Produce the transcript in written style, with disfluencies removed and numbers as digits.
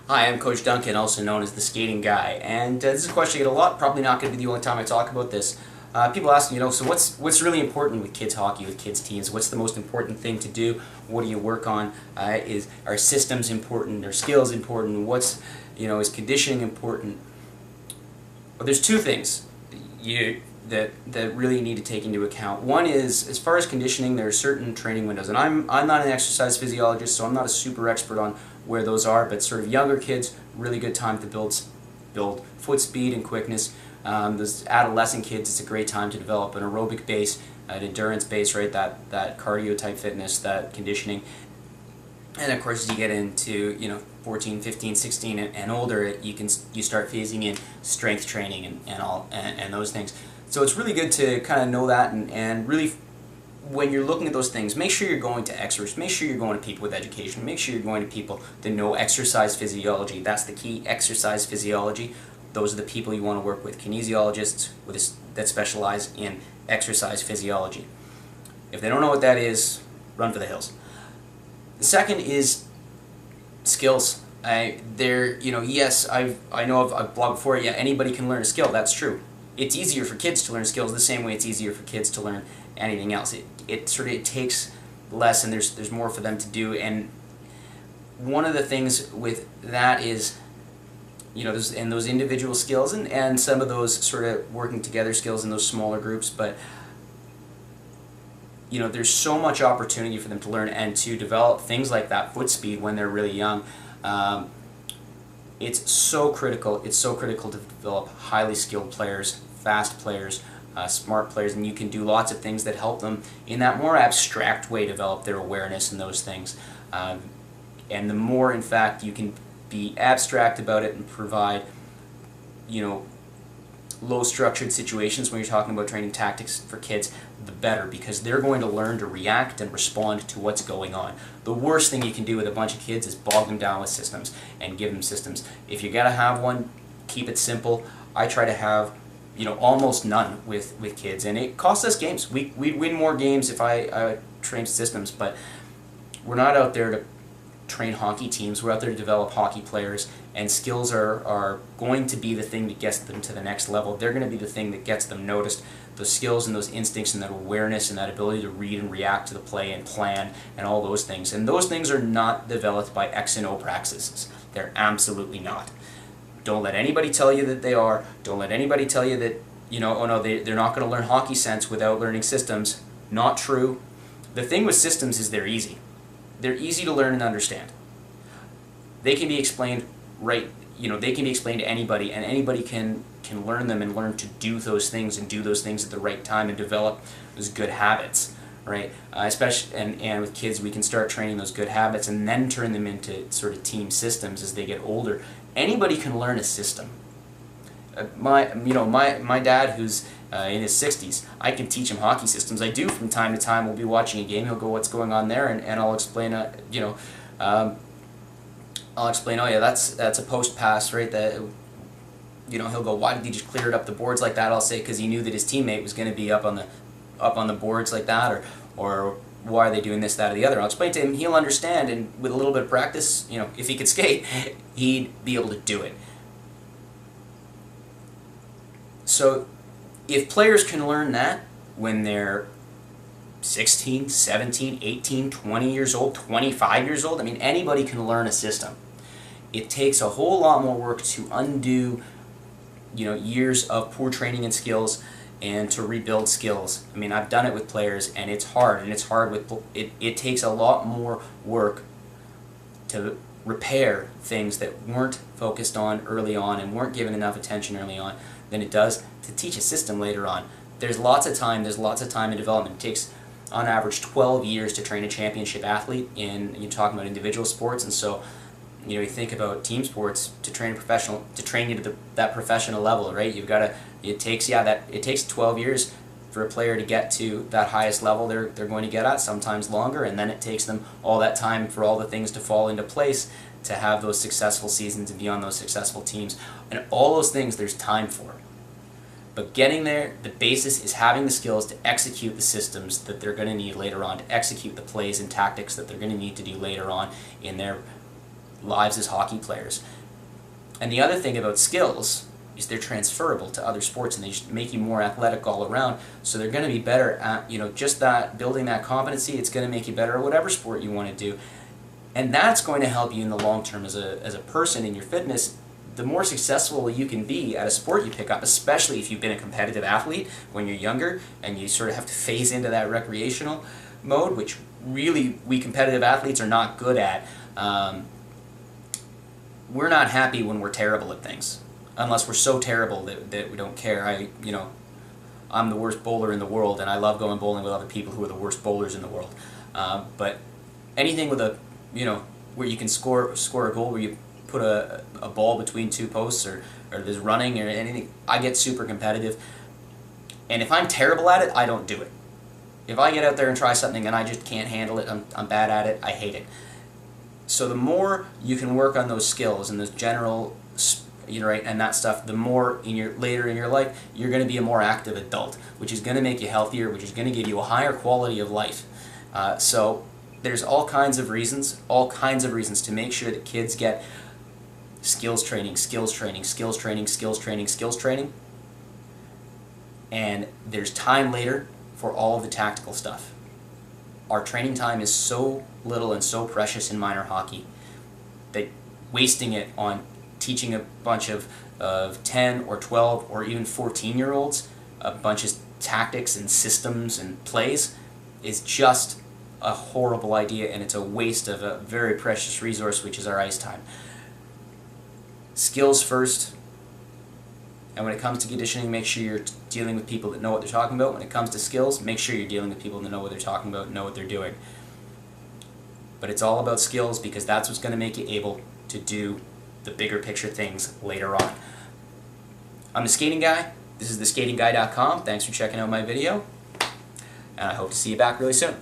Hi, I'm Coach Duncan, also known as the Skating Guy, and this is a question I get a lot. Probably not going to be the only time I talk about this. People ask me, so what's really important with kids hockey, with kids teams? What's the most important thing to do? What do you work on? Are systems important? Are skills important? Is conditioning important? Well, there's two things that really need to take into account. One is, as far as conditioning, there are certain training windows, and I'm not an exercise physiologist, so I'm not a super expert on where those are, but sort of younger kids, really good time to build foot speed and quickness. Those adolescent kids, it's a great time to develop an aerobic base, an endurance base, right? That cardio type fitness, that conditioning. And of course, as you get into 14, 15, 16 and older, you start phasing in strength training and those things. So it's really good to kind of know that and really, when you're looking at those things, make sure you're going to experts, make sure you're going to people with education, make sure you're going to people that know exercise physiology. That's the key, exercise physiology. Those are the people you want to work with, kinesiologists that specialize in exercise physiology. If they don't know what that is, run for the hills. The second is skills. Yes, I know I've blogged before. Yeah, anybody can learn a skill. That's true. It's easier for kids to learn skills the same way it's easier for kids to learn anything else. It takes less, and there's more for them to do. And one of the things with that is, those individual skills and some of those sort of working together skills in those smaller groups, but there's so much opportunity for them to learn and to develop things like that foot speed when they're really young. It's so critical. It's so critical to develop highly skilled players, fast players, smart players, and you can do lots of things that help them in that more abstract way develop their awareness and those things. And the more, in fact, you can be abstract about it and provide, low structured situations when you're talking about training tactics for kids, the better, because they're going to learn to react and respond to what's going on. The worst thing you can do with a bunch of kids is bog them down with systems and give them systems. If you gotta have one, keep it simple. I try to have almost none with kids, and it costs us games. We'd win more games if I trained systems, but we're not out there to train hockey teams. We're out there to develop hockey players, and skills are going to be the thing that gets them to the next level. They're going to be the thing that gets them noticed. Those skills and those instincts and that awareness and that ability to read and react to the play and plan and all those things. And those things are not developed by X and O practices. They're absolutely not. Don't let anybody tell you that they are. Don't let anybody tell you that, oh no, they're not going to learn hockey sense without learning systems. Not true. The thing with systems is they're easy. They're easy to learn and understand. They can be explained they can be explained to anybody, and anybody can learn them and learn to do those things and do those things at the right time and develop those good habits, right? Especially and with kids, we can start training those good habits and then turn them into sort of team systems as they get older. Anybody can learn a system. My dad, who's in his 60s, I can teach him hockey systems. I do from time to time. We'll be watching a game. He'll go, "What's going on there?" And I'll explain. I'll explain. "Oh yeah, that's a post pass, right?" That he'll go, "Why did he just clear it up the boards like that?" I'll say, "Because he knew that his teammate was going to be up on the boards like that," or "Why are they doing this, that, or the other?" I'll explain to him. He'll understand, and with a little bit of practice, if he could skate, he'd be able to do it. So if players can learn that when they're 16, 17, 18, 20 years old, 25 years old, anybody can learn a system. It takes a whole lot more work to undo, years of poor training and skills and to rebuild skills. I've done it with players, and it's hard, it takes a lot more work to repair things that weren't focused on early on and weren't given enough attention early on than it does to teach a system later on. There's lots of time in development. It takes on average 12 years to train a championship athlete you're talking about individual sports, and so you think about team sports to train you to that professional level, right? It takes 12 years for a player to get to that highest level they're going to get at, sometimes longer, and then it takes them all that time for all the things to fall into place to have those successful seasons and be on those successful teams. And all those things there's time for. But getting there, the basis is having the skills to execute the systems that they're going to need later on, to execute the plays and tactics that they're going to need to do later on in their lives as hockey players. And the other thing about skills is they're transferable to other sports, and they just make you more athletic all around. So they're going to be better at, just that, building that competency. It's going to make you better at whatever sport you want to do. And that's going to help you in the long term as a person in your fitness. The more successful you can be at a sport you pick up, especially if you've been a competitive athlete when you're younger and you sort of have to phase into that recreational mode, which really we competitive athletes are not good at. We're not happy when we're terrible at things, unless we're so terrible that we don't care. I'm the worst bowler in the world, and I love going bowling with other people who are the worst bowlers in the world. But anything with where you can score a goal, where you put a ball between two posts, or there's running or anything, I get super competitive. And if I'm terrible at it, I don't do it. If I get out there and try something and I just can't handle it, I'm bad at it, I hate it. So the more you can work on those skills and those general, right, and that stuff, the more later in your life, you're going to be a more active adult, which is going to make you healthier, which is going to give you a higher quality of life. So there's all kinds of reasons to make sure that kids get skills training, skills training, skills training, skills training, skills training. And there's time later for all of the tactical stuff. Our training time is so little and so precious in minor hockey that wasting it on teaching a bunch of 10 or 12 or even 14-year-olds a bunch of tactics and systems and plays is just a horrible idea, and it's a waste of a very precious resource, which is our ice time. Skills first, and when it comes to conditioning, make sure you're dealing with people that know what they're talking about. When it comes to skills, make sure you're dealing with people that know what they're talking about and know what they're doing. But it's all about skills, because that's what's going to make you able to do the bigger picture things later on. I'm the Skating Guy. This is theskatingguy.com. Thanks for checking out my video, and I hope to see you back really soon.